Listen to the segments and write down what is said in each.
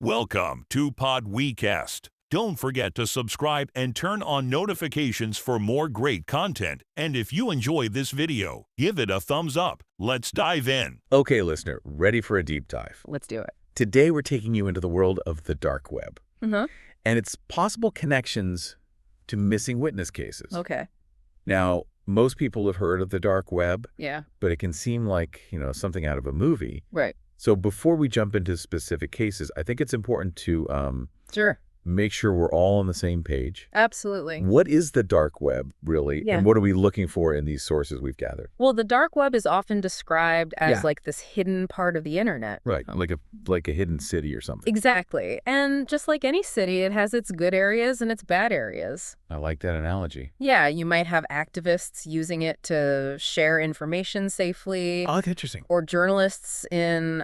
Welcome to PodWeCast. Don't forget to subscribe and turn on notifications for more great content. And if you enjoy this video, give it a thumbs up. Let's dive in. Okay, listener, ready for a deep dive? Let's do it. Today, we're taking you into the world of the dark web Mm-hmm. and its possible connections to missing witness cases. Okay. Now, most people have heard of the dark web, Yeah. but it can seem like, something out of a movie. Right. So before we jump into specific cases, I think it's important to Sure. make sure we're all on the same page. Absolutely. What is the dark web, really? Yeah. And what are we looking for in these sources we've gathered? Well, the dark web is often described as Yeah. like this hidden part of the internet. Right, like a hidden city or something. Exactly. And just like any city, it has its good areas and its bad areas. I like that analogy. Yeah, you might have activists using it to share information safely, Oh, that's interesting. or journalists in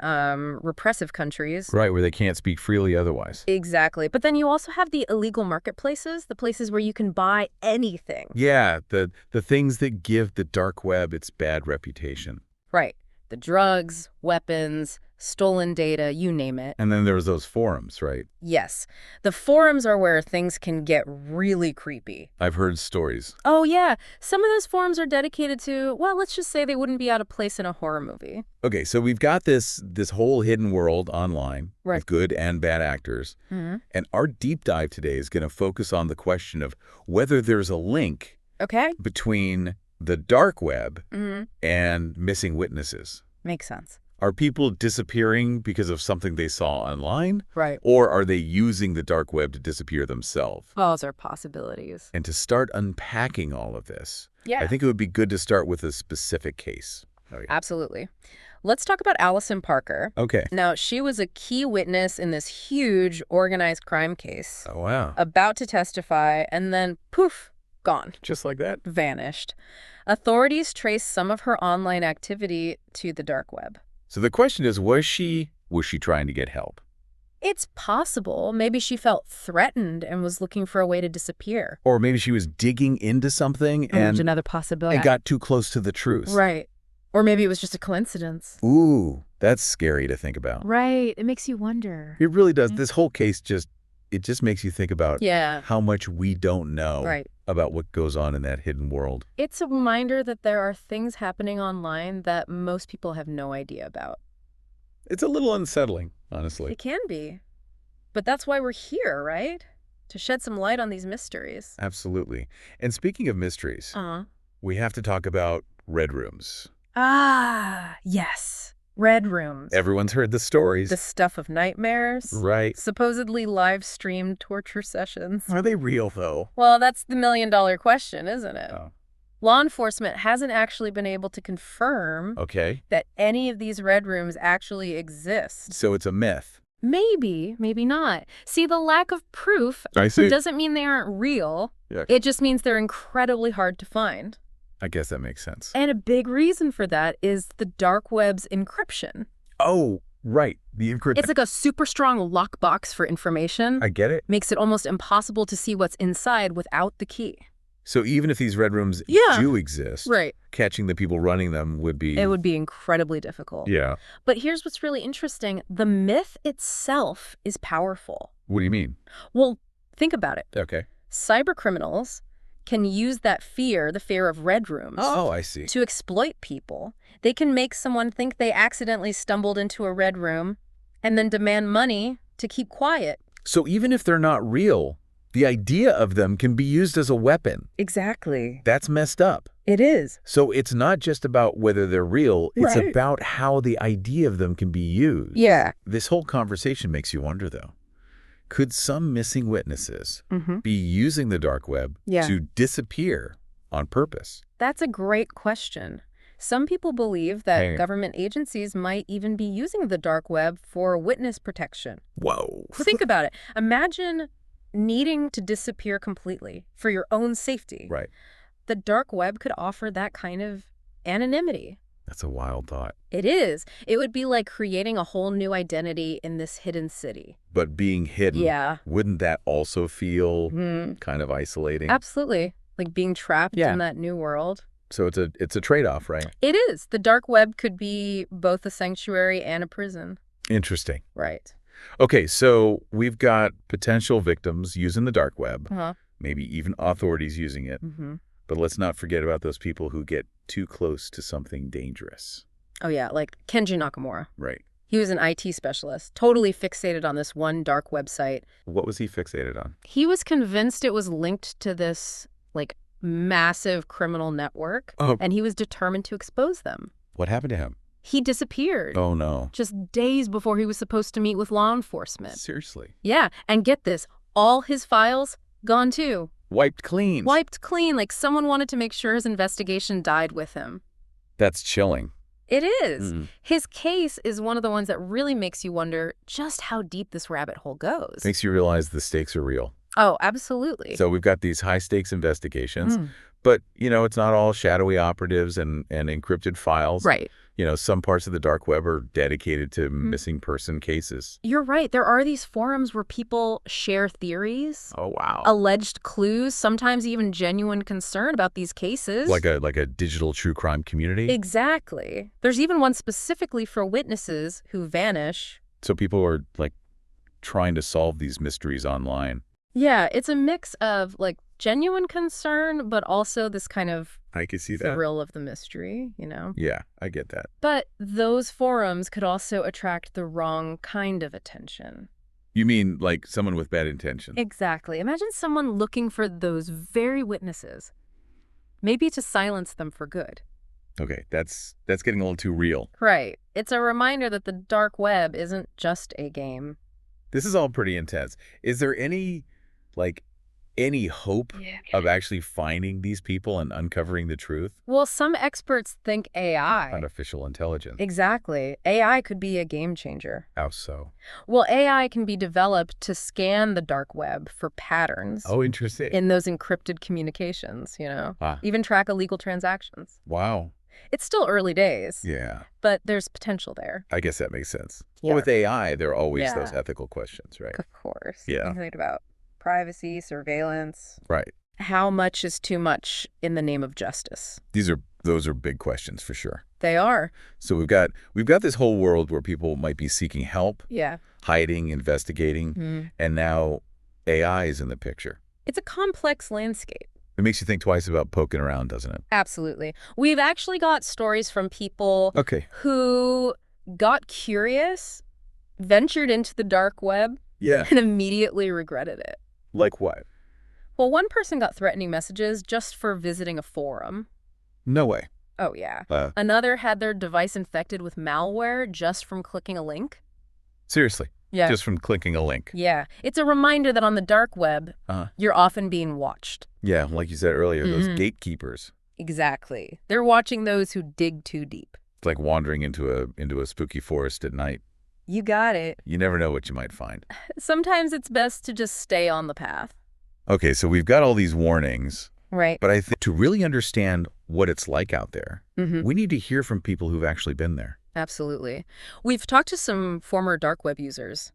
repressive countries. Right, where they can't speak freely otherwise. Exactly. But then you also have the illegal marketplaces, the places where you can buy anything. Yeah, the things that give the dark web its bad reputation. Right. The drugs, weapons, stolen data, you name it. And then there's those forums, right? Yes. The forums are where things can get really creepy. I've heard stories. Oh, yeah. Some of those forums are dedicated to, well, let's just say they wouldn't be out of place in a horror movie. Okay, so we've got this whole hidden world online Right. with good and bad actors. Mm-hmm. And our deep dive today is going to focus on the question of whether there's a link Okay. between the dark web Mm-hmm. and missing witnesses. Makes sense. Are people disappearing because of something they saw online? Right. Or are they using the dark web to disappear themselves? Those are possibilities. And to start unpacking all of this, Yeah. I think it would be good to start with a specific case. Oh, yeah. Absolutely. Let's talk about Allison Parker. Okay. Now, she was a key witness in this huge organized crime case, Oh, wow. about to testify, and then poof, gone. Just like that? Vanished. Authorities traced some of her online activity to the dark web. So the question is, was she trying to get help? It's possible. Maybe she felt threatened and was looking for a way to disappear. Or maybe she was digging into something and another possibility. got too close to the truth. Right. Or maybe it was just a coincidence. Ooh, that's scary to think about. Right. It makes you wonder. It really does. This whole case just makes you think about Yeah. how much we don't know Right. about what goes on in that hidden world. It's a reminder that there are things happening online that most people have no idea about. It's a little unsettling, honestly. It can be. But that's why we're here, right? To shed some light on these mysteries. Absolutely. And speaking of mysteries, Uh-huh. we have to talk about red rooms. Ah, yes. Red rooms. Everyone's heard the stories. The stuff of nightmares. Right. Supposedly live-streamed torture sessions. Are they real, though? Well, that's the million-dollar question, isn't it? Oh. Law enforcement hasn't actually been able to confirm Okay. that any of these red rooms actually exist. So it's a myth. Maybe, maybe not. See, the lack of proof I see. doesn't mean they aren't real. Yeah. It just means they're incredibly hard to find. I guess that makes sense. And a big reason for that is the dark web's encryption. Oh, right. The encryption. It's like a super strong lockbox for information. I get it. Makes it almost impossible to see what's inside without the key. So even if these red rooms Yeah. do exist, Right. catching the people running them would be... It would be incredibly difficult. Yeah. But here's what's really interesting. The myth itself is powerful. What do you mean? Well, think about it. Okay. Cyber criminals can use that fear, the fear of red rooms, Oh, I see. to exploit people. They can make someone think they accidentally stumbled into a red room and then demand money to keep quiet. So even if they're not real, the idea of them can be used as a weapon. Exactly. That's messed up. It is. So it's not just about whether they're real, it's Right. about how the idea of them can be used. Yeah. This whole conversation makes you wonder, though. Could some missing witnesses Mm-hmm. be using the dark web Yeah. to disappear on purpose? That's a great question. Some people believe that Hey. government agencies might even be using the dark web for witness protection. Whoa. Think about it. Imagine needing to disappear completely for your own safety. Right. The dark web could offer that kind of anonymity. That's a wild thought. It is. It would be like creating a whole new identity in this hidden city. But being hidden, Yeah. wouldn't that also feel Mhm. kind of isolating? Absolutely. Like being trapped Yeah. in that new world. So it's a trade-off, right? It is. The dark web could be both a sanctuary and a prison. Interesting. Right. Okay, so we've got potential victims using the dark web, Uh-huh. maybe even authorities using it. Mm-hmm. But let's not forget about those people who get too close to something dangerous. Oh, yeah, like Kenji Nakamura. Right. He was an IT specialist, totally fixated on this one dark website. What was he fixated on? He was convinced it was linked to this, like, massive criminal network, Oh. and he was determined to expose them. What happened to him? He disappeared. Oh, no. Just days before he was supposed to meet with law enforcement. Seriously. Yeah, and get this, all his files gone too. Wiped clean. Wiped clean, like someone wanted to make sure his investigation died with him. That's chilling. It is. Mm. His case is one of the ones that really makes you wonder just how deep this rabbit hole goes. Makes you realize the stakes are real. Oh, absolutely. So we've got these high-stakes investigations, Mm. but, it's not all shadowy operatives and encrypted files. Right. Some parts of the dark web are dedicated to missing person cases. You're right. There are these forums where people share theories, Oh, wow. alleged clues, sometimes even genuine concern about these cases. Like a digital true crime community? Exactly. There's even one specifically for witnesses who vanish. So people are, trying to solve these mysteries online. Yeah, it's a mix of, like, genuine concern, but also this kind of I can see that. thrill of the mystery, Yeah, I get that. But those forums could also attract the wrong kind of attention. You mean like someone with bad intention? Exactly. Imagine someone looking for those very witnesses, maybe to silence them for good. Okay, that's getting a little too real. Right. It's a reminder that the dark web isn't just a game. This is all pretty intense. Is there any hope of actually finding these people and uncovering the truth? Well, some experts think AI. Artificial intelligence. Exactly. AI could be a game changer. How so? Well, AI can be developed to scan the dark web for patterns Oh, interesting. in those encrypted communications, Ah. even track illegal transactions. Wow. It's still early days, Yeah, but there's potential there. I guess that makes sense. Yeah. Well, with AI, there are always Yeah. those ethical questions, right? Of course. Yeah. You think about privacy, surveillance. Right. How much is too much in the name of justice? Those are big questions for sure. They are. So we've got this whole world where people might be seeking help, Yeah. hiding, investigating, Mm. and now AI is in the picture. It's a complex landscape. It makes you think twice about poking around, doesn't it? Absolutely. We've actually got stories from people Okay. who got curious, ventured into the dark web, Yeah. and immediately regretted it. Like what? Well, one person got threatening messages just for visiting a forum. No way. Oh, yeah. Uh, Another had their device infected with malware just from clicking a link. Seriously. Yeah. Just from clicking a link. Yeah. It's a reminder that on the dark web, Uh-huh. you're often being watched. Yeah, like you said earlier, those Mhm. gatekeepers. Exactly. They're watching those who dig too deep. It's like wandering into a spooky forest at night. You got it. You never know what you might find. Sometimes it's best to just stay on the path. Okay, so we've got all these warnings, Right. but I think to really understand what it's like out there, Mm-hmm. we need to hear from people who've actually been there. Absolutely. We've talked to some former dark web users.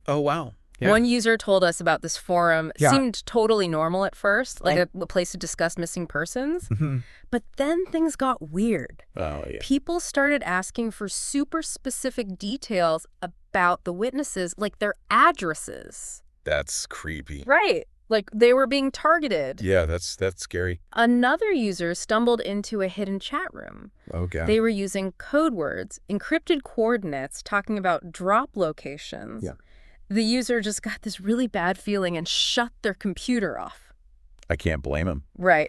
Oh, wow. Yeah. One user told us about this forum. Yeah. Seemed totally normal at first, like Oh. a place to discuss missing persons. Mhm. But then things got weird. Oh, yeah. People started asking for super specific details about the witnesses, like their addresses. That's creepy. Right. Like they were being targeted. Yeah, that's scary. Another user stumbled into a hidden chat room. Okay. They were using code words, encrypted coordinates, talking about drop locations. Yeah. The user just got this really bad feeling and shut their computer off. I can't blame him. Right.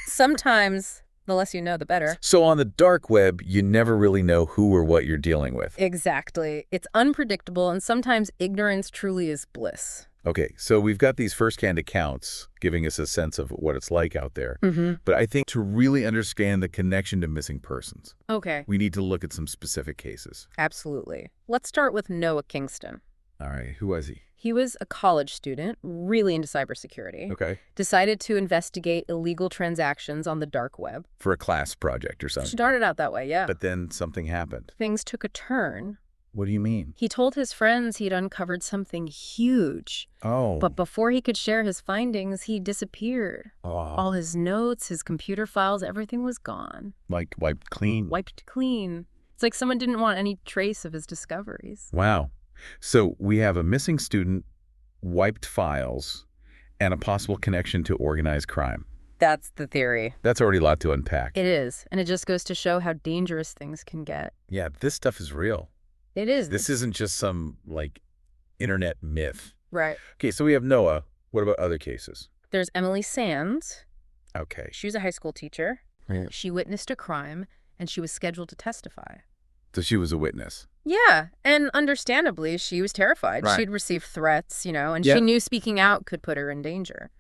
Sometimes, the less you know, the better. So on the dark web, you never really know who or what you're dealing with. Exactly. It's unpredictable, and sometimes ignorance truly is bliss. Okay, so we've got these first-hand accounts giving us a sense of what it's like out there. Mm-hmm. But I think to really understand the connection to missing persons, Okay. we need to look at some specific cases. Absolutely. Let's start with Noah Kingston. All right, who was he? He was a college student, really into cybersecurity. Okay. Decided to investigate illegal transactions on the dark web. For a class project or something. Started out that way, yeah. But then something happened. Things took a turn. What do you mean? He told his friends he'd uncovered something huge. Oh. But before he could share his findings, he disappeared. Oh. All his notes, his computer files, everything was gone. Like wiped clean. Wiped clean. It's like someone didn't want any trace of his discoveries. Wow. So we have a missing student, wiped files, and a possible connection to organized crime. That's the theory. That's already a lot to unpack. It is, and it just goes to show how dangerous things can get. Yeah, this stuff is real. It is. This isn't just some, internet myth. Right. Okay, so we have Noah. What about other cases? There's Emily Sands. Okay. She was a high school teacher. Yeah. She witnessed a crime, and she was scheduled to testify. So she was a witness. Yeah, and understandably, she was terrified. Right. She'd received threats, and Yeah. she knew speaking out could put her in danger.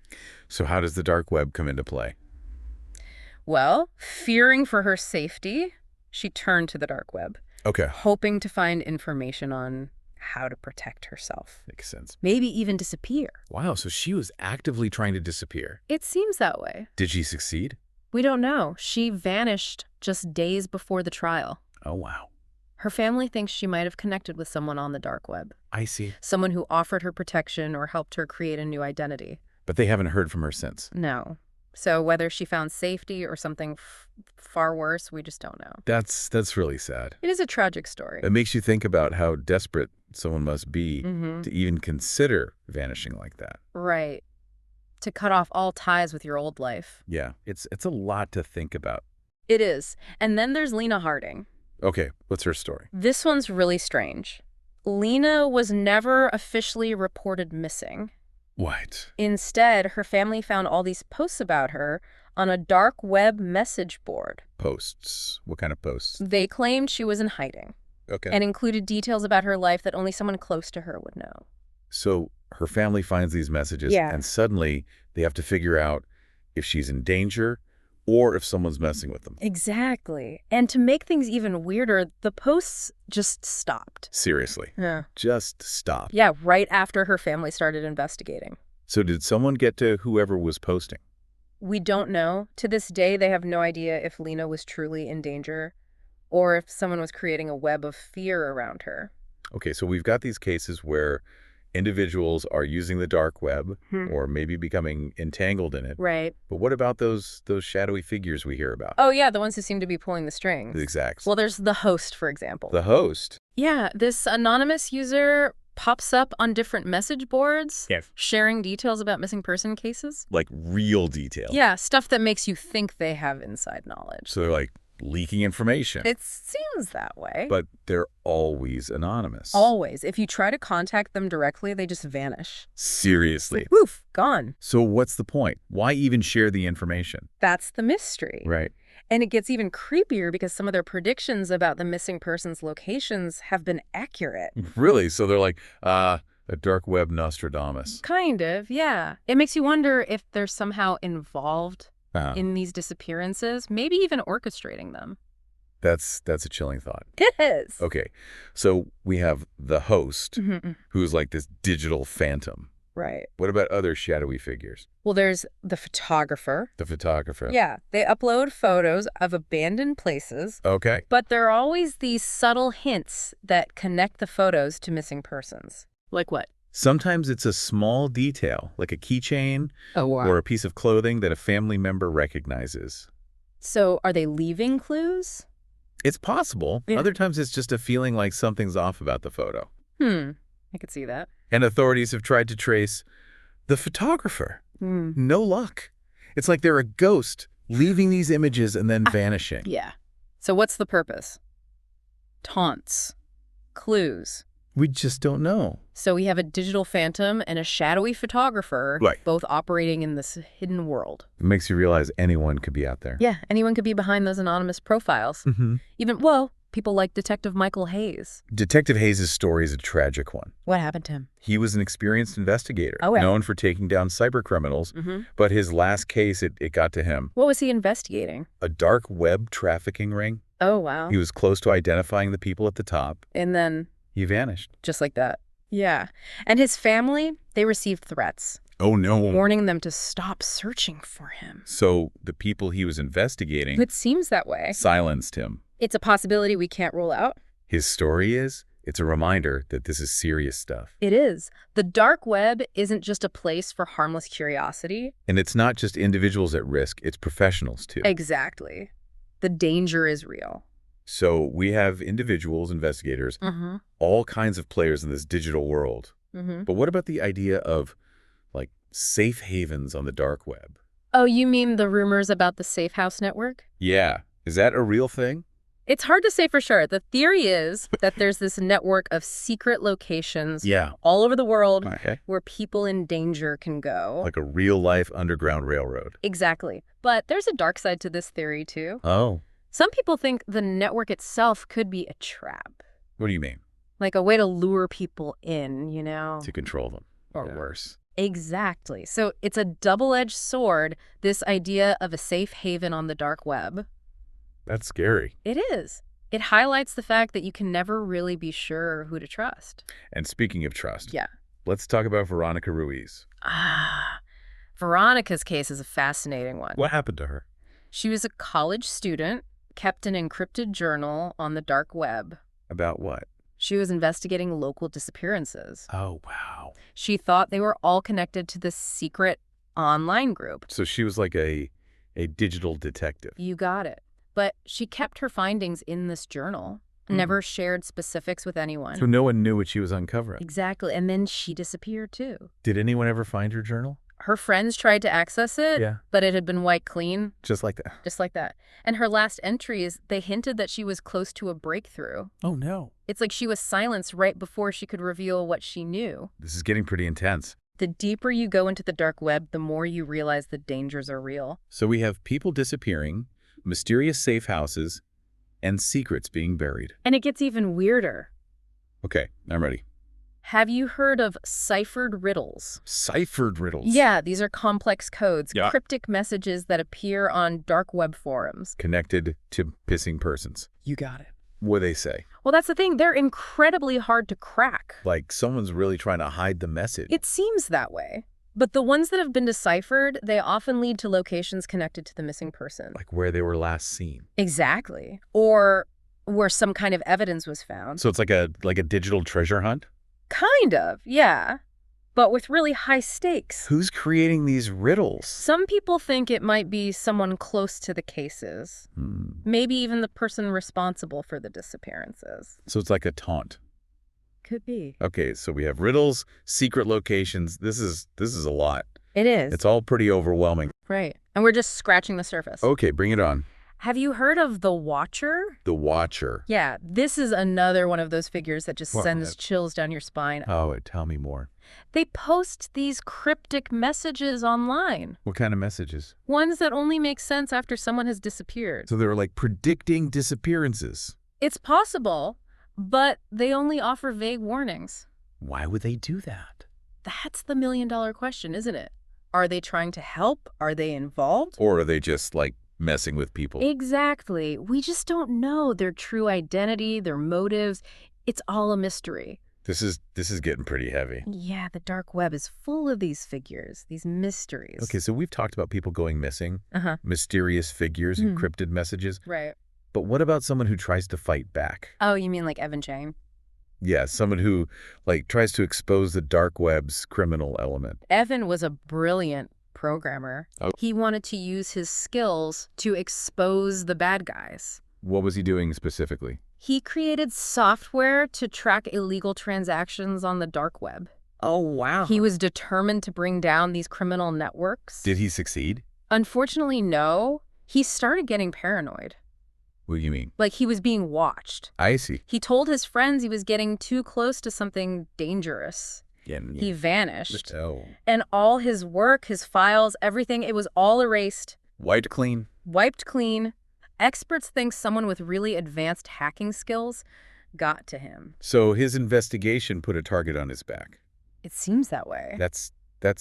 So how does the dark web come into play? Well, fearing for her safety, she turned to the dark web, Okay. hoping to find information on how to protect herself. Makes sense. Maybe even disappear. Wow, so she was actively trying to disappear. It seems that way. Did she succeed? We don't know. She vanished just days before the trial. Oh, wow. Her family thinks she might have connected with someone on the dark web, I see. someone who offered her protection or helped her create a new identity. But they haven't heard from her since. No. So whether she found safety or something far worse, we just don't know. That's really sad. It is a tragic story. It makes you think about how desperate someone must be Mm-hmm. to even consider vanishing like that. Right. To cut off all ties with your old life. Yeah, it's a lot to think about. It is. And then there's Lena Harding. Okay, what's her story? This one's really strange. Lena was never officially reported missing. What? Instead, her family found all these posts about her on a dark web message board. Posts. What kind of posts? They claimed she was in hiding Okay. and included details about her life that only someone close to her would know. So her family finds these messages, Yeah. and suddenly they have to figure out if she's in danger or if someone's messing with them. Exactly. And to make things even weirder, the posts just stopped. Seriously. Yeah. Just stop. Yeah, right after her family started investigating. So did someone get to whoever was posting? We don't know. To this day, they have no idea if Lena was truly in danger or if someone was creating a web of fear around her. Okay, so we've got these cases where individuals are using the dark web or maybe becoming entangled in it. Right. But what about those shadowy figures we hear about? Oh, yeah, the ones who seem to be pulling the strings. The exacts. Well, there's the host, for example. The host. Yeah, this anonymous user pops up on different message boards, Yes. sharing details about missing person cases. Like real detail. Yeah, stuff that makes you think they have inside knowledge. So they're like leaking information. It seems that way. But they're always anonymous. Always. If you try to contact them directly, they just vanish. Seriously. Woof, gone. So what's the point? Why even share the information? That's the mystery. Right. And it gets even creepier because some of their predictions about the missing person's locations have been accurate. Really? So they're like, a dark web Nostradamus. Kind of, yeah. It makes you wonder if they're somehow involved in these disappearances, maybe even orchestrating them. That's a chilling thought. It is. Okay, so we have the host, who's like this digital phantom. Right. What about other shadowy figures? Well, there's the photographer. The photographer. Yeah, they upload photos of abandoned places, Okay. but there are always these subtle hints that connect the photos to missing persons. Like what? Sometimes it's a small detail, like a keychain Oh, wow. or a piece of clothing that a family member recognizes. So are they leaving clues? It's possible. Yeah. Other times it's just a feeling like something's off about the photo. I could see that. And authorities have tried to trace the photographer. No luck. It's like they're a ghost leaving these images and then vanishing. Yeah. So what's the purpose? Taunts. Clues. We just don't know. So we have a digital phantom and a shadowy photographer, Right. both operating in this hidden world. It makes you realize anyone could be out there. Yeah, anyone could be behind those anonymous profiles. Even, well, people like Detective Michael Hayes. Detective Hayes' story is a tragic one. What happened to him? He was an experienced investigator, Oh, yeah. known for taking down cybercriminals, but his last case, it got to him. What was he investigating? A dark web trafficking ring. Oh, wow. He was close to identifying the people at the top. And then, He vanished. just like that. Yeah. And his family, they received threats, Oh, no. warning them to stop searching for him. So the people he was investigating It seems that way. silenced him. It's a possibility we can't rule out. His story is, it's a reminder that this is serious stuff. It is. The dark web isn't just a place for harmless curiosity. And it's not just individuals at risk, it's professionals too. Exactly. The danger is real. So we have individuals, investigators, Mm-hmm. all kinds of players in this digital world. Mm-hmm. But what about the idea of, like, safe havens on the dark web? Oh, you mean the rumors about the Safe House network? Yeah. Is that a real thing? It's hard to say for sure. The theory is that there's this network of secret locations Yeah. all over the world Okay. where people in danger can go. Like a real-life underground railroad. Exactly. But there's a dark side to this theory, too. Oh. Some people think the network itself could be a trap, What do you mean? like a way to lure people in, you know? To control them. Or Yeah. worse. Exactly. So it's a double-edged sword, this idea of a safe haven on the dark web. That's scary. It is. It highlights the fact that you can never really be sure who to trust. And speaking of trust, Yeah. let's talk about Veronica Ruiz. Veronica's case is a fascinating one. What happened to her? She was a college student, kept an encrypted journal on the dark web. About what? She was investigating local disappearances. Oh, wow. She thought they were all connected to this secret online group. So she was like a digital detective. You got it. But she kept her findings in this journal, Hmm. never shared specifics with anyone. So no one knew what she was uncovering. Exactly. And then she disappeared too. Did anyone ever find her journal? Her friends tried to access it, Yeah. but it had been wiped clean, Just like that. just like that. And her last entries, they hinted that she was close to a breakthrough. Oh, no. It's like she was silenced right before she could reveal what she knew. This is getting pretty intense. The deeper you go into the dark web, the more you realize the dangers are real. So we have people disappearing, mysterious safe houses, and secrets being buried. And it gets even weirder. Okay, I'm ready. Have you heard of ciphered riddles? Ciphered riddles. Yeah, these are complex codes, Yeah. cryptic messages that appear on dark web forums. Connected to missing persons. You got it. What do they say? Well, that's the thing. They're incredibly hard to crack. Like someone's really trying to hide the message. It seems that way. But the ones that have been deciphered, they often lead to locations connected to the missing person. Like where they were last seen. Exactly. Or where some kind of evidence was found. So it's like a digital treasure hunt? Kind of, yeah. But with really high stakes. Who's creating these riddles? Some people think it might be someone close to the cases. Maybe even the person responsible for the disappearances. So it's like a taunt. Could be. Okay, so we have riddles, secret locations. This is a lot. It is. It's all pretty overwhelming. Right. And we're just scratching the surface. Okay, bring it on. Have you heard of the Watcher? The Watcher. Yeah, this is another one of those figures that just What? sends chills down your spine. Oh, tell me more. They post these cryptic messages online, What kind of messages? ones that only make sense after someone has disappeared. So they're like predicting disappearances. It's possible, but they only offer vague warnings. Why would they do that? That's the million-dollar question, isn't it? Are they trying to help? Are they involved? Or are they just like messing with people? Exactly. We just don't know their true identity, their motives. It's all a mystery. This is getting pretty heavy. Yeah, the dark web is full of these figures, these mysteries. Okay, so we've talked about people going missing, Uh-huh. mysterious figures, Hmm. encrypted messages. Right. But what about someone who tries to fight back? Oh, you mean like Evan Chang? Yeah, someone who like tries to expose the dark web's criminal element. Evan was a brilliant programmer. Oh. He wanted to use his skills to expose the bad guys. What was he doing specifically? He created software to track illegal transactions on the dark web. Oh, wow. He was determined to bring down these criminal networks. Did he succeed? Unfortunately, no. He started getting paranoid. What do you mean? Like he was being watched. I see. He told his friends he was getting too close to something dangerous. He vanished. Oh. And all his work, his files, everything, it was all erased, Wiped clean? wiped clean. Experts think someone with really advanced hacking skills got to him. So his investigation put a target on his back. It seems that way. That's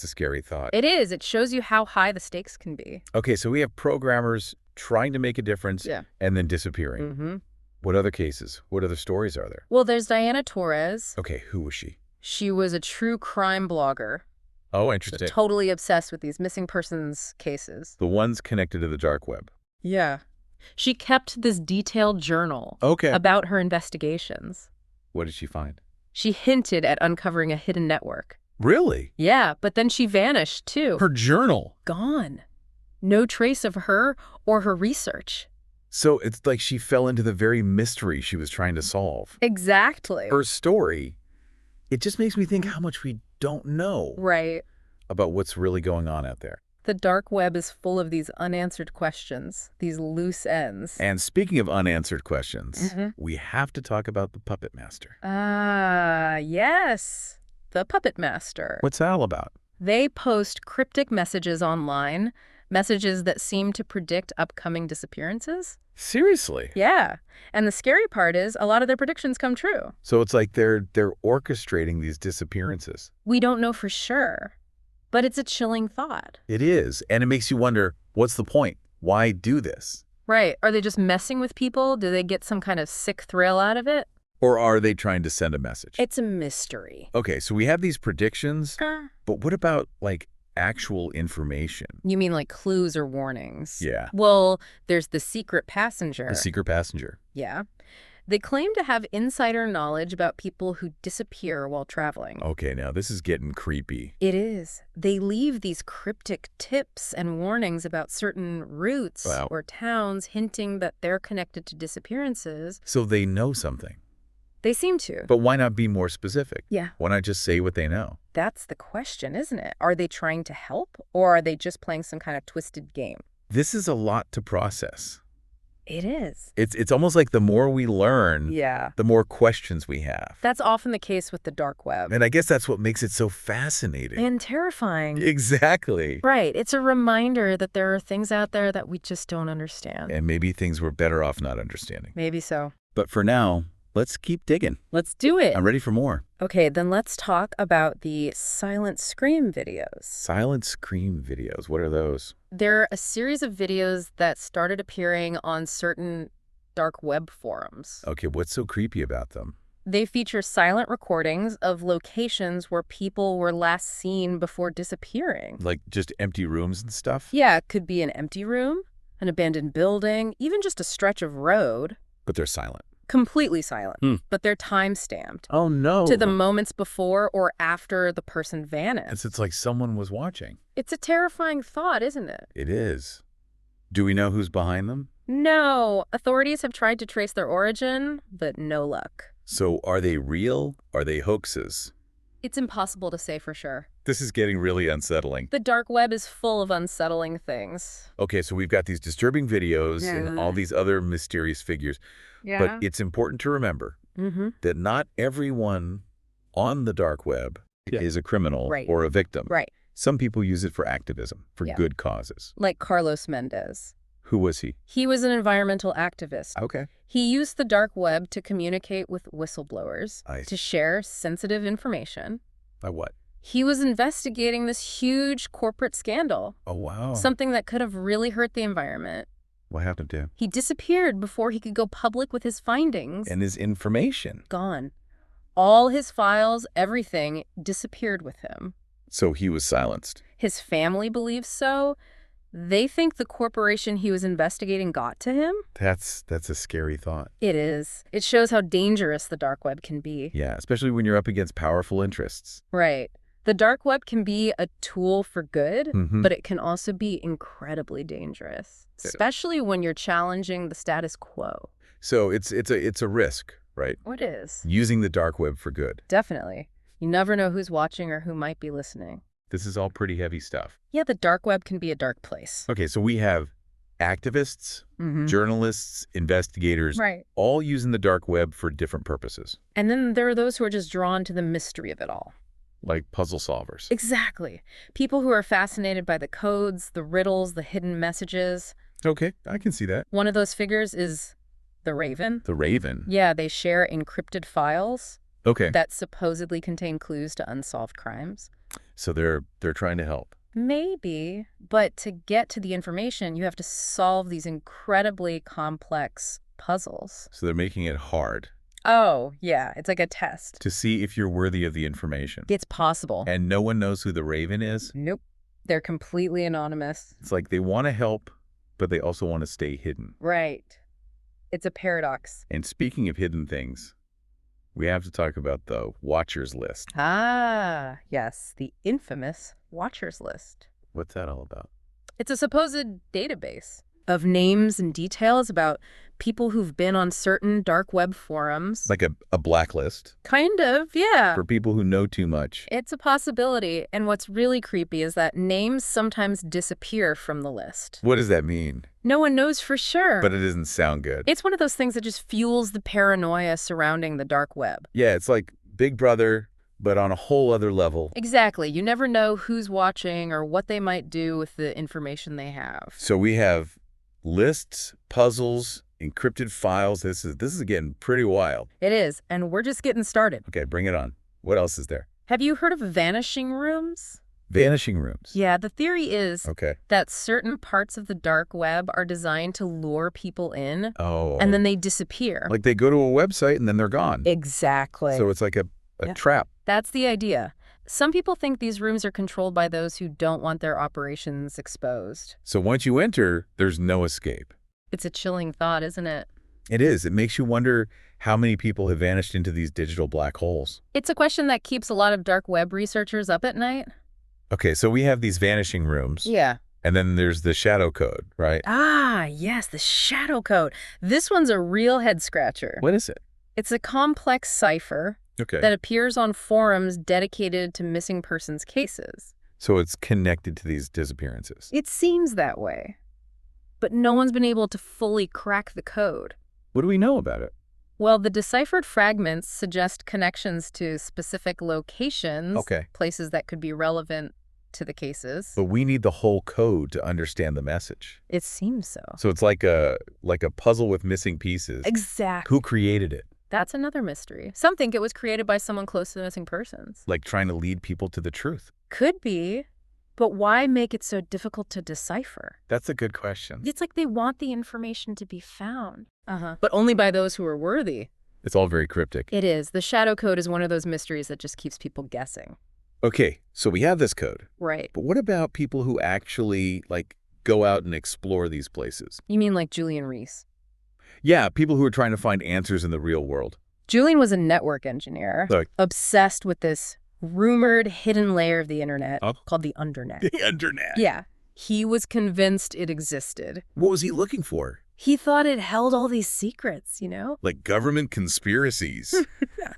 a scary thought. It is. It shows you how high the stakes can be. Okay, so we have programmers trying to make a difference Yeah. and then disappearing. Mm-hmm. What other cases? What other stories are there? Well, there's Diana Torres. Okay, who was she? She was a true crime blogger, Oh, interesting. totally obsessed with these missing persons cases. The ones connected to the dark web. Yeah. She kept this detailed journal Okay. about her investigations. What did she find? She hinted at uncovering a hidden network. Really? Yeah, but then she vanished, too. Her journal. Gone. No trace of her or her research. So it's like she fell into the very mystery she was trying to solve. Exactly. Her story, it just makes me think how much we don't know Right. about what's really going on out there. The dark web is full of these unanswered questions, these loose ends. And speaking of unanswered questions, Mhm. we have to talk about the Puppet Master. Ah, yes. The Puppet Master. What's that all about? They post cryptic messages online, messages that seem to predict upcoming disappearances. Seriously? Yeah. And the scary part is a lot of their predictions come true. So it's like they're orchestrating these disappearances. We don't know for sure, but it's a chilling thought. It is, and it makes you wonder, what's the point? Why do this? Right. Are they just messing with people? Do they get some kind of sick thrill out of it? Or are they trying to send a message? It's a mystery. Okay, so we have these predictions, Huh. but what about, like, actual information? You mean like clues or warnings? Yeah. Well, there's the secret passenger. The secret passenger. Yeah. They claim to have insider knowledge about people who disappear while traveling. Okay, now this is getting creepy. It is. They leave these cryptic tips and warnings about certain routes Wow. or towns, hinting that they're connected to disappearances. So they know something. They seem to. But why not be more specific? Yeah, Why not just say what they know? that's the question, isn't it? Are they trying to help, or are they just playing some kind of twisted game? This is a lot to process. It is. It's almost like the more we learn, Yeah. the more questions we have. That's often the case with the dark web. And I guess that's what makes it so fascinating. And terrifying. Exactly. Right. It's a reminder that there are things out there that we just don't understand. And maybe things we're better off not understanding. Maybe so. But for now, let's keep digging. Let's do it. I'm ready for more. Okay, then let's talk about the silent scream videos. Silent scream videos. What are those? They're a series of videos that started appearing on certain dark web forums. Okay, what's so creepy about them? They feature silent recordings of locations where people were last seen before disappearing. Like just empty rooms and stuff? Yeah, it could be an empty room, an abandoned building, even just a stretch of road. But they're silent. Completely silent, Hmm. but they're time-stamped Oh, no. to the moments before or after the person vanished. It's like someone was watching. It's a terrifying thought, isn't it? It is. Do we know who's behind them? No, authorities have tried to trace their origin, but no luck. So are they real? Are they hoaxes? It's impossible to say for sure. This is getting really unsettling. The dark web is full of unsettling things. Okay, so we've got these disturbing videos and all these other mysterious figures. But it's important to remember Mm-hmm. that not everyone on the dark web is a criminal Right. or a victim. Right. Some people use it for activism, for Yeah. good causes. Like Carlos Mendez. Who was he? He was an environmental activist. Okay. He used the dark web to communicate with whistleblowers, I see. to share sensitive information. By what? He was investigating this huge corporate scandal, Oh, wow. something that could have really hurt the environment. What happened to him? He disappeared before he could go public with his findings. And his information. Gone. All his files, everything, disappeared with him. So he was silenced. His family believes so. They think the corporation he was investigating got to him. That's a scary thought. It is. It shows how dangerous the dark web can be. Yeah, especially when you're up against powerful interests. Right. The dark web can be a tool for good, Mhm. but it can also be incredibly dangerous, especially when you're challenging the status quo. So it's a risk, right? What is? Using the dark web for good. Definitely. You never know who's watching or who might be listening. This is all pretty heavy stuff. Yeah, the dark web can be a dark place. Okay, so we have activists, Mm-hmm. journalists, investigators, Right. all using the dark web for different purposes, And then there are those who are just drawn to the mystery of it all. like puzzle solvers. Exactly. People who are fascinated by the codes, the riddles, the hidden messages. Okay, I can see that. One of those figures is the Raven. The Raven. Yeah, they share encrypted files Okay, that supposedly contain clues to unsolved crimes. so they're trying to help. Maybe, but to get to the information, you have to solve these incredibly complex puzzles. So they're making it hard Oh, yeah, it's like a test. to see if you're worthy of the information. It's possible. And no one knows who the Raven is. Nope. They're completely anonymous. It's like they want to help, but they also want to stay hidden. Right. It's a paradox. And speaking of hidden things, we have to talk about the Watchers list. Ah, yes, the infamous Watchers list. What's that all about? It's a supposed database. of names and details about people who've been on certain dark web forums. Like a blacklist Kind of, yeah. for people who know too much. It's a possibility, and what's really creepy is that names sometimes disappear from the list. What does that mean? No one knows for sure. But it doesn't sound good. It's one of those things that just fuels the paranoia surrounding the dark web. Yeah, it's like Big Brother, but on a whole other level. Exactly. You never know who's watching or what they might do with the information they have. So we have lists, puzzles, encrypted files. This is getting pretty wild. It is, and we're just getting started. Okay, bring it on. What else is there? Have you heard of vanishing rooms? Vanishing rooms. Yeah, the theory is Okay. that certain parts of the dark web are designed to lure people in, Oh. and then they disappear. like they go to a website and then they're gone. Exactly. So it's like a Yeah. trap. That's the idea. Some people think these rooms are controlled by those who don't want their operations exposed. So once you enter, there's no escape. It's a chilling thought, isn't it? It is. It makes you wonder how many people have vanished into these digital black holes. It's a question that keeps a lot of dark web researchers up at night. Okay, so we have these vanishing rooms. Yeah. And then there's the shadow code, right? Ah, yes, the shadow code. This one's a real head scratcher. What is it? It's a complex cipher Okay. that appears on forums dedicated to missing persons cases. So it's connected to these disappearances. It seems that way. But no one's been able to fully crack the code. What do we know about it? Well, the deciphered fragments suggest connections to specific locations, Okay. places that could be relevant to the cases. But we need the whole code to understand the message. It seems so. So it's like a puzzle with missing pieces. Exactly. Who created it? That's another mystery. Some think it was created by someone close to the missing persons. Like trying to lead people to the truth. Could be, but why make it so difficult to decipher? That's a good question. It's like they want the information to be found. But only by those who are worthy. It's all very cryptic. It is. The shadow code is one of those mysteries that just keeps people guessing. Okay, so we have this code. Right. But what about people who actually, go out and explore these places? You mean like Julian Reese? Yeah, people who are trying to find answers in the real world. Julian was a network engineer, Like- obsessed with this rumored hidden layer of the internet Oh. called the Undernet. The Undernet. Yeah. He was convinced it existed. What was he looking for? He thought it held all these secrets, you know? Like government conspiracies,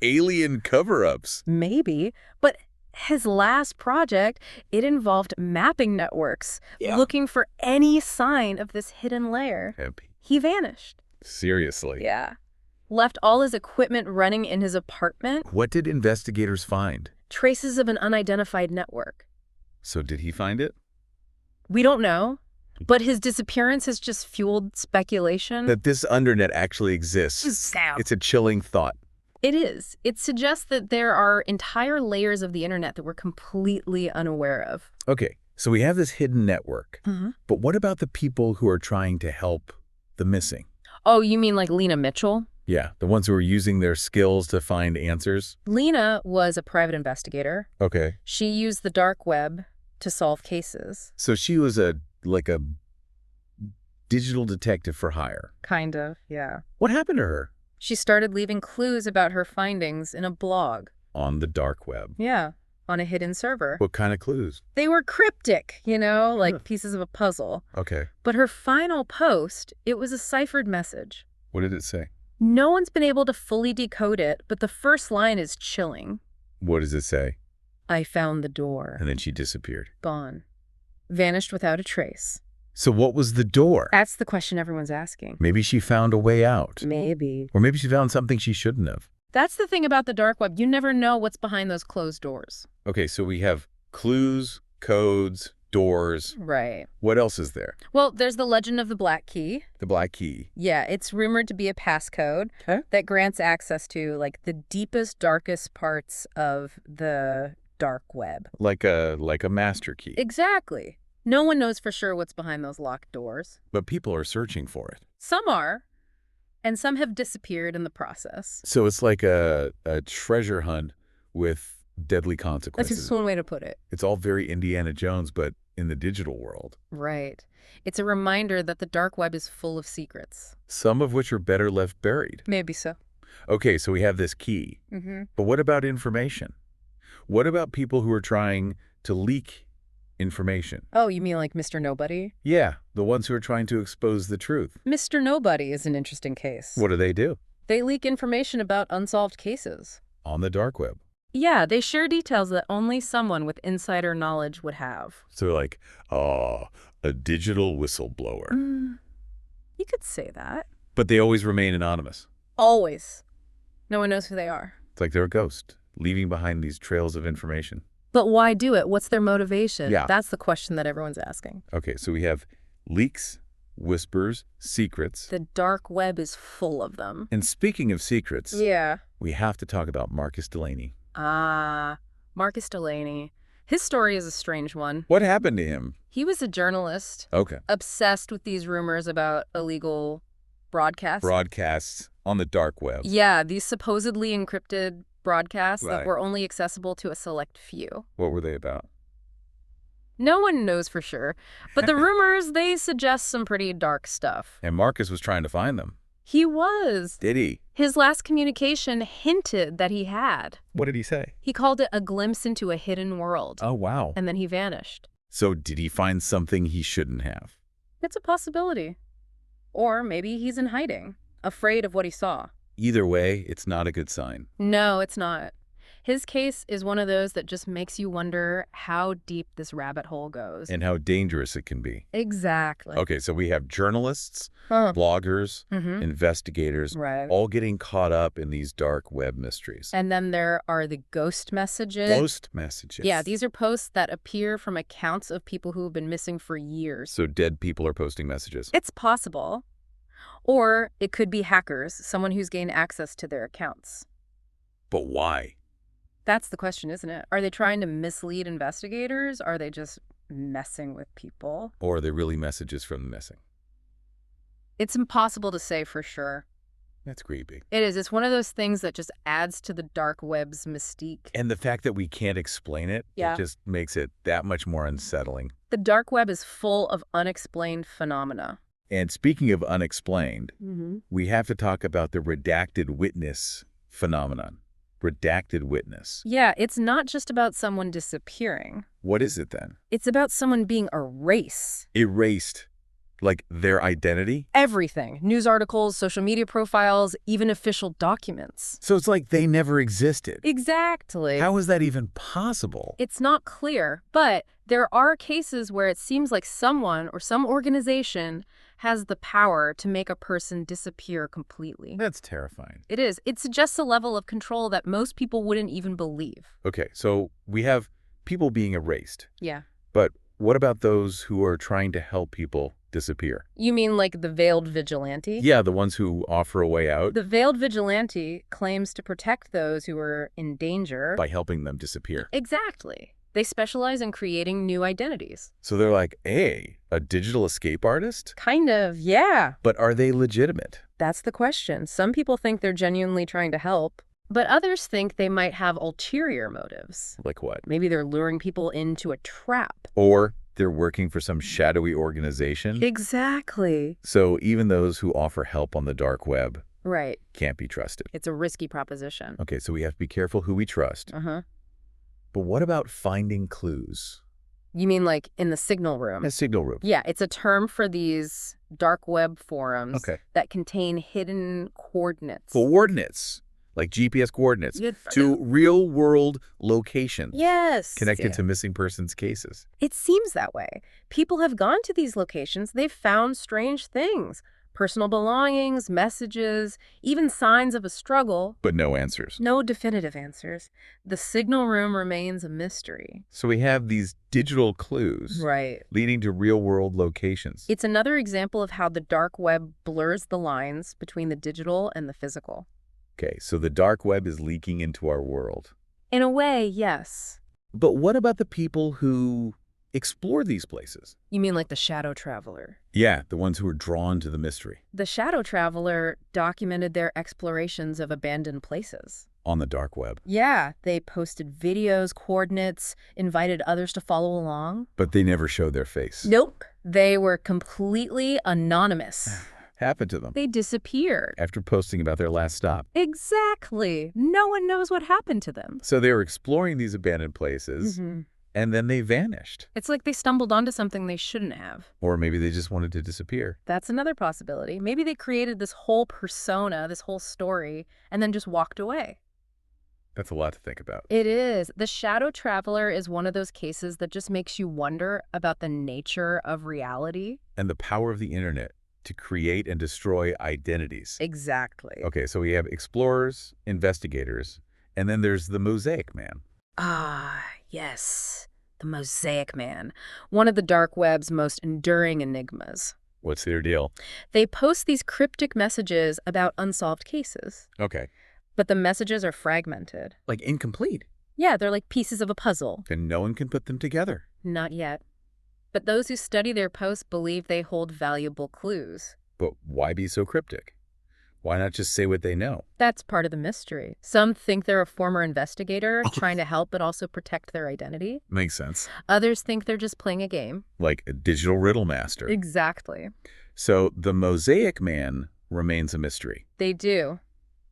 alien cover-ups. Maybe. But his last project, it involved mapping networks, Yeah. looking for any sign of this hidden layer. He vanished. Seriously. Yeah. Left all his equipment running in his apartment, What did investigators find? traces of an unidentified network. So did he find it? We don't know, but his disappearance has just fueled speculation. That this Undernet actually exists. It's a chilling thought. It is. It suggests that there are entire layers of the internet that we're completely unaware of. Okay, so we have this hidden network. Mm-hmm. But what about the people who are trying to help the missing? Oh, you mean like Lena Mitchell? Yeah, the ones who are using their skills to find answers. Lena was a private investigator. Okay. She used the dark web to solve cases. So she was a digital detective for hire. Kind of, yeah. What happened to her? She started leaving clues about her findings in a blog. On the dark web. Yeah, on a hidden server. What kind of clues? They were cryptic, like pieces of a puzzle. Okay. But her final post, it was a ciphered message. What did it say? No one's been able to fully decode it, but the first line is chilling. What does it say? I found the door. And then she disappeared. Gone. Vanished without a trace. So what was the door? That's the question everyone's asking. Maybe she found a way out. Maybe. Or maybe she found something she shouldn't have. That's the thing about the dark web. You never know what's behind those closed doors. Okay, so we have clues, codes, doors. Right. What else is there? Well, there's the legend of the Black Key. The black key. Yeah, it's rumored to be a passcode Okay. that grants access to, the deepest, darkest parts of the dark web. Like a master key. Exactly. No one knows for sure what's behind those locked doors. But people are searching for it. Some are, and some have disappeared in the process. So it's like a treasure hunt with deadly That's consequences. just one way to put it. It's all very Indiana Jones, but in the digital world. Right. It's a reminder that the dark web is full of secrets. Some of which are better left buried. Maybe so. Okay, so we have this key. Mm-hmm. But what about information? What about people who are trying to leak information. Oh, you mean like Mr. Nobody? Yeah, the ones who are trying to expose the truth. Mr. Nobody is an interesting case. What do? They leak information about unsolved cases. On the dark web. Yeah, they share details that only someone with insider knowledge would have. So like, a digital whistleblower. You could say that. But they always remain anonymous. Always. No one knows who they are. It's like they're a ghost, leaving behind these trails of information. But why do it? What's their motivation? Yeah. That's the question that everyone's asking. Okay, so we have leaks, whispers, secrets. The dark web is full of them. And speaking of secrets, Yeah. we have to talk about Marcus Delaney. Marcus Delaney. His story is a strange one. What happened to him? He was a journalist, Okay. obsessed with these rumors about illegal broadcasts. Broadcasts on the dark web. Yeah, these supposedly encrypted broadcasts that Right. were only accessible to a select few. What were they about? No one knows for sure, but the rumors, they suggest some pretty dark stuff. And Marcus was trying to find them. He was. Did he? His last communication hinted that he had. What did he say? He called it a glimpse into a hidden world. Oh, wow. And then he vanished. So did he find something he shouldn't have? It's a possibility. Or maybe he's in hiding, afraid of what he saw. Either way, it's not a good sign. No, it's not. His case is one of those that just makes you wonder how deep this rabbit hole goes. And how dangerous it can be. Exactly. Okay, so we have journalists, Huh. bloggers, Mm-hmm. investigators, Right. all getting caught up in these dark web mysteries. And then there are the ghost messages. Ghost messages. Yeah, these are posts that appear from accounts of people who have been missing for years. So dead people are posting messages. It's possible. Or it could be hackers, someone who's gained access to their accounts. But why? That's the question, isn't it? Are they trying to mislead investigators? Are they just messing with people? Or are they really messages from the missing? It's impossible to say for sure. That's creepy. It is. It's one of those things that just adds to the dark web's mystique. And the fact that we can't explain it, Yeah. it just makes it that much more unsettling. The dark web is full of unexplained phenomena. And speaking of unexplained, Mm-hmm. we have to talk about the redacted witness phenomenon. Redacted witness. Yeah, it's not just about someone disappearing. What is it then? It's about someone being erased. Erased. Like their identity? Everything. News articles, social media profiles, even official documents. So it's like they never existed. Exactly. How is that even possible? It's not clear, but there are cases where it seems like someone or some organization has the power to make a person disappear completely. That's terrifying. It is. It suggests a level of control that most people wouldn't even believe. Okay, so we have people being erased. Yeah. But what about those who are trying to help people disappear? You mean like the veiled vigilante? Yeah, the ones who offer a way out The veiled vigilante claims to protect those who are in danger. by helping them disappear. Exactly. They specialize in creating new identities. So they're like, hey, a digital escape artist? Kind of, yeah. But are they legitimate? That's the question. Some people think they're genuinely trying to help, but others think they might have ulterior motives. Like what? Maybe they're luring people into a trap. Or they're working for some shadowy organization? Exactly. So even those who offer help on the dark web Right. can't be trusted. It's a risky proposition. Okay, so we have to be careful who we trust. Uh-huh. But what about finding clues? You mean like in the signal room? A signal room. Yeah, it's a term for these dark web forums Okay. that contain hidden coordinates. Coordinates, like GPS coordinates, Good- to real-world locations Yes. connected Yeah. to missing persons cases. It seems that way. People have gone to these locations. They've found strange things. Personal belongings, messages, even signs of a struggle. But no answers. No definitive answers. The signal room remains a mystery. So we have these digital clues Right. leading to real-world locations. It's another example of how the dark web blurs the lines between the digital and the physical. Okay, so the dark web is leaking into our world. In a way, yes. But what about the people who explore these places? You mean like the shadow traveler? Yeah, the ones who are drawn to the mystery The shadow traveler documented their explorations of abandoned places. on the dark web. Yeah, they posted videos, coordinates, invited others to follow along. But they never show their face. Nope. They were completely anonymous. Happened to them They disappeared. after posting about their last stop. Exactly. No one knows what happened to them. So they were exploring these abandoned places, and then they vanished. It's like they stumbled onto something they shouldn't have. Or maybe they just wanted to disappear. That's another possibility. Maybe they created this whole persona, this whole story, and then just walked away. That's a lot to think about. It is. The shadow traveler is one of those cases that just makes you wonder about the nature of reality. And the power of the internet to create and destroy identities. Exactly. Okay, so we have explorers, investigators, and then there's the Mosaic Man. Ah, yes. The Mosaic Man. One of the dark web's most enduring enigmas. What's their deal? They post these cryptic messages about unsolved cases. Okay. But the messages are fragmented. Like incomplete. Yeah, they're like pieces of a puzzle. And no one can put them together. Not yet. But those who study their posts believe they hold valuable clues. But why be so cryptic? Why not just say what they know? That's part of the mystery. Some think they're a former investigator trying to help but also protect their identity. Makes sense. Others think they're just playing a game. Like a digital riddle master. Exactly. So the Mosaic Man remains a mystery. They do.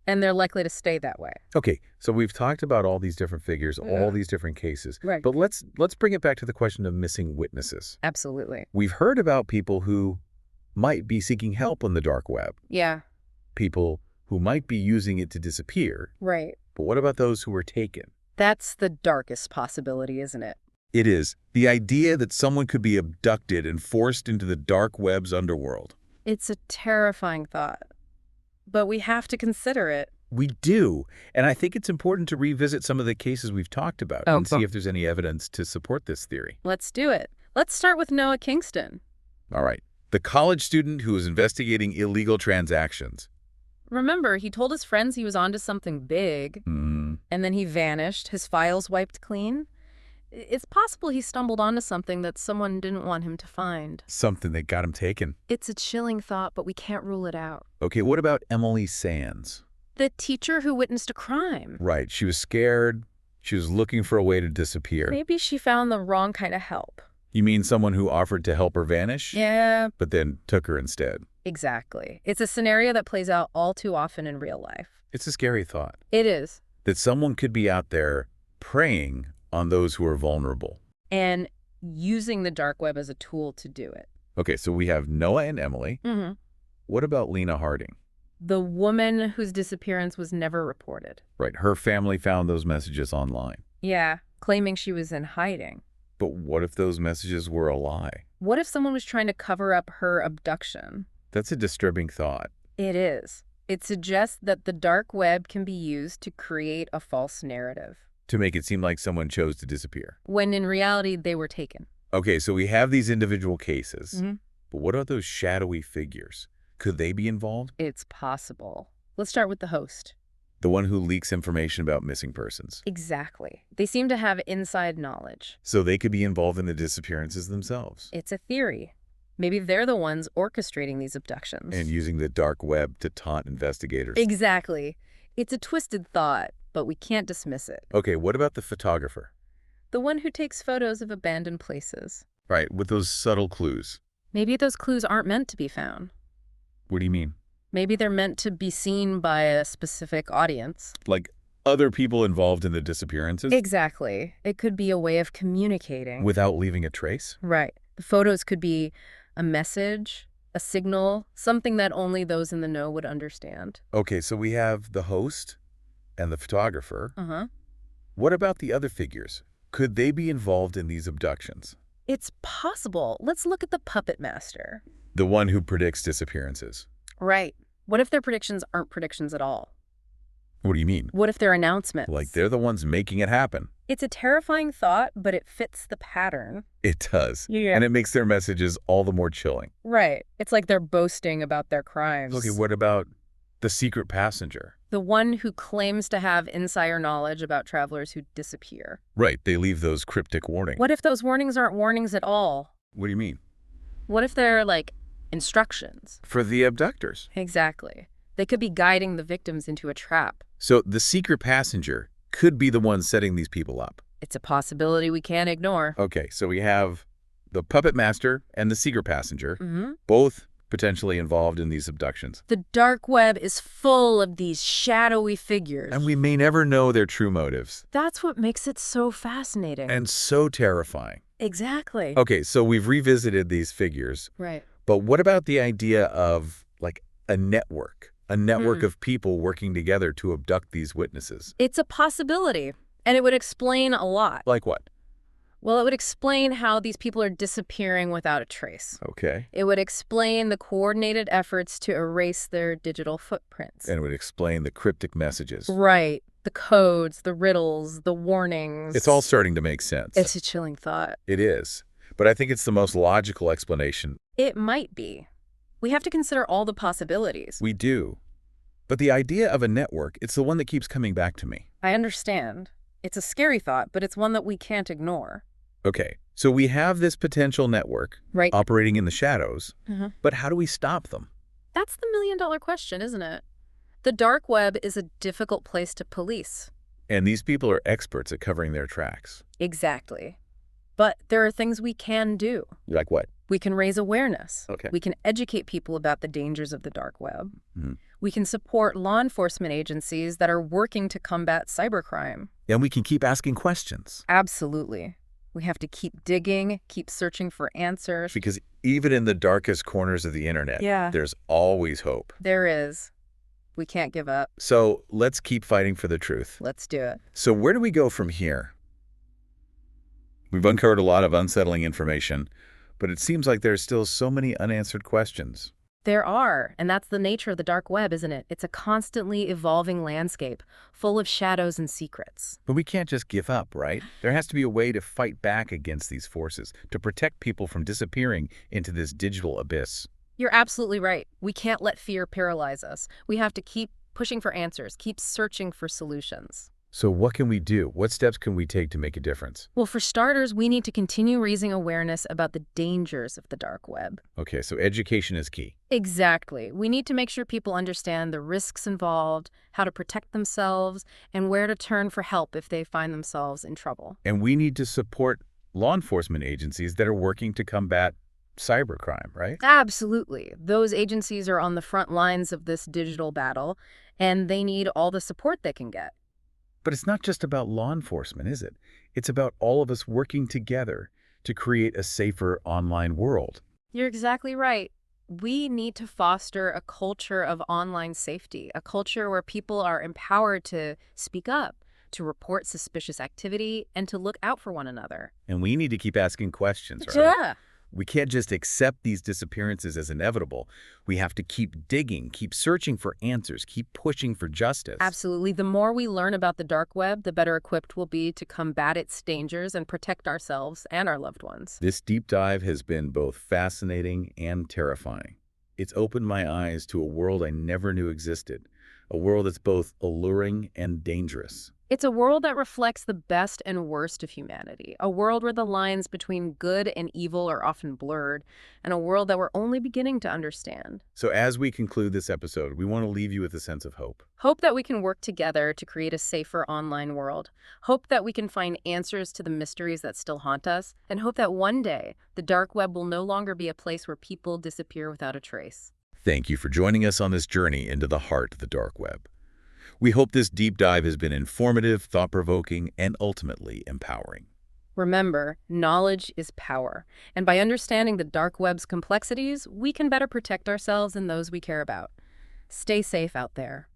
And they're likely to stay that way. Okay, so we've talked about all these different figures, all these different cases. Right. But let's bring it back to the question of missing witnesses. Absolutely. We've heard about people who might be seeking help on the dark web. Yeah. People who might be using it to disappear. Right. But what about those who were taken? That's the darkest possibility, isn't it? It is. The idea that someone could be abducted and forced into the dark web's underworld. It's a terrifying thought. But we have to consider it. We do. And I think it's important to revisit some of the cases we've talked about and see if there's any evidence to support this theory. Let's do it. Let's start with Noah Kingston. All right. The college student who was investigating illegal transactions. Remember, he told his friends he was onto something big, and then he vanished, his files wiped clean. It's possible he stumbled onto something that someone didn't want him to find. Something that got him taken. It's a chilling thought, but we can't rule it out. Okay, what about Emily Sands? The teacher who witnessed a crime. Right, she was scared. She was looking for a way to disappear. Maybe she found the wrong kind of help. You mean someone who offered to help her vanish? Yeah. But then took her instead. Exactly. It's a scenario that plays out all too often in real life. It's a scary thought. It is. That someone could be out there preying on those who are vulnerable. And using the dark web as a tool to do it. Okay, so we have Noah and Emily. Mm-hmm. What about Lena Harding? The woman whose disappearance was never reported. Right, her family found those messages online. Yeah, claiming she was in hiding. But what if those messages were a lie? What if someone was trying to cover up her abduction? That's a disturbing thought. It is. It suggests that the dark web can be used to create a false narrative. To make it seem like someone chose to disappear. When in reality, they were taken. Okay, so we have these individual cases. Mm-hmm. But what are those shadowy figures? Could they be involved? It's possible. Let's start with the host. The one who leaks information about missing persons. Exactly. They seem to have inside knowledge. So they could be involved in the disappearances themselves. It's a theory. Maybe they're the ones orchestrating these abductions. And using the dark web to taunt investigators. Exactly. It's a twisted thought, but we can't dismiss it. Okay, what about the photographer? The one who takes photos of abandoned places. Right, with those subtle clues. Maybe those clues aren't meant to be found. What do you mean? Maybe they're meant to be seen by a specific audience. Like other people involved in the disappearances? Exactly. It could be a way of communicating. Without leaving a trace? Right. The photos could be a message, a signal, something that only those in the know would understand. Okay, so we have the host and the photographer. Uh-huh. What about the other figures? Could they be involved in these abductions? It's possible. Let's look at the puppet master. The one who predicts disappearances. Right. What if their predictions aren't predictions at all? What do you mean? What if they're announcements? Like they're the ones making it happen. It's a terrifying thought, but it fits the pattern. It does. Yeah. And it makes their messages all the more chilling. Right. It's like they're boasting about their crimes. Okay, what about the secret passenger? The one who claims to have insider knowledge about travelers who disappear. Right, they leave those cryptic warnings. What if those warnings aren't warnings at all? What do you mean? What if they're, like, instructions? For the abductors. Exactly. They could be guiding the victims into a trap. So the secret passenger could be the one setting these people up. It's a possibility we can't ignore. Okay, so we have the puppet master and the secret passenger, Mm-hmm. both potentially involved in these abductions. The dark web is full of these shadowy figures. And we may never know their true motives. That's what makes it so fascinating. And so terrifying. Exactly. Okay, so we've revisited these figures. Right. But what about the idea of, like, a network? A network of people working together to abduct these witnesses? It's a possibility, and it would explain a lot. Like what? Well, it would explain how these people are disappearing without a trace. Okay. It would explain the coordinated efforts to erase their digital footprints. And it would explain the cryptic messages. Right. The codes, the riddles, the warnings. It's all starting to make sense. It's a chilling thought. It is. But I think it's the most logical explanation. It might be. We have to consider all the possibilities. We do. But the idea of a network, it's the one that keeps coming back to me. I understand. It's a scary thought, but it's one that we can't ignore. Okay, so we have this potential network Right. operating in the shadows, Uh-huh. but how do we stop them? That's the million-dollar question, isn't it? The dark web is a difficult place to police. And these people are experts at covering their tracks. Exactly. But there are things we can do. Like what? We can raise awareness. Okay. We can educate people about the dangers of the dark web. Mhm. We can support law enforcement agencies that are working to combat cybercrime. And we can keep asking questions. Absolutely. We have to keep digging, keep searching for answers. Because even in the darkest corners of the internet, Yeah. there's always hope. There is. We can't give up. So let's keep fighting for the truth. Let's do it. So where do we go from here? We've uncovered a lot of unsettling information, but it seems like there's still so many unanswered questions. There are, and that's the nature of the dark web, isn't it? It's a constantly evolving landscape, full of shadows and secrets. But we can't just give up, right? There has to be a way to fight back against these forces, to protect people from disappearing into this digital abyss. You're absolutely right. We can't let fear paralyze us. We have to keep pushing for answers, keep searching for solutions. So what can we do? What steps can we take to make a difference? Well, for starters, we need to continue raising awareness about the dangers of the dark web. Okay, so education is key. Exactly. We need to make sure people understand the risks involved, how to protect themselves, and where to turn for help if they find themselves in trouble. And we need to support law enforcement agencies that are working to combat cybercrime, right? Absolutely. Those agencies are on the front lines of this digital battle, and they need all the support they can get. But it's not just about law enforcement, is it? It's about all of us working together to create a safer online world. You're exactly right. We need to foster a culture of online safety, a culture where people are empowered to speak up, to report suspicious activity, and to look out for one another. And we need to keep asking questions, right? Yeah. We can't just accept these disappearances as inevitable. We have to keep digging, keep searching for answers, keep pushing for justice. Absolutely. The more we learn about the dark web, the better equipped we'll be to combat its dangers and protect ourselves and our loved ones. This deep dive has been both fascinating and terrifying. It's opened my eyes to a world I never knew existed, a world that's both alluring and dangerous. It's a world that reflects the best and worst of humanity, a world where the lines between good and evil are often blurred, and a world that we're only beginning to understand. So as we conclude this episode, we want to leave you with a sense of hope. Hope that we can work together to create a safer online world. Hope that we can find answers to the mysteries that still haunt us, and hope that one day the dark web will no longer be a place where people disappear without a trace. Thank you for joining us on this journey into the heart of the dark web. We hope this deep dive has been informative, thought-provoking, and ultimately empowering. Remember, knowledge is power, and by understanding the dark web's complexities, we can better protect ourselves and those we care about. Stay safe out there.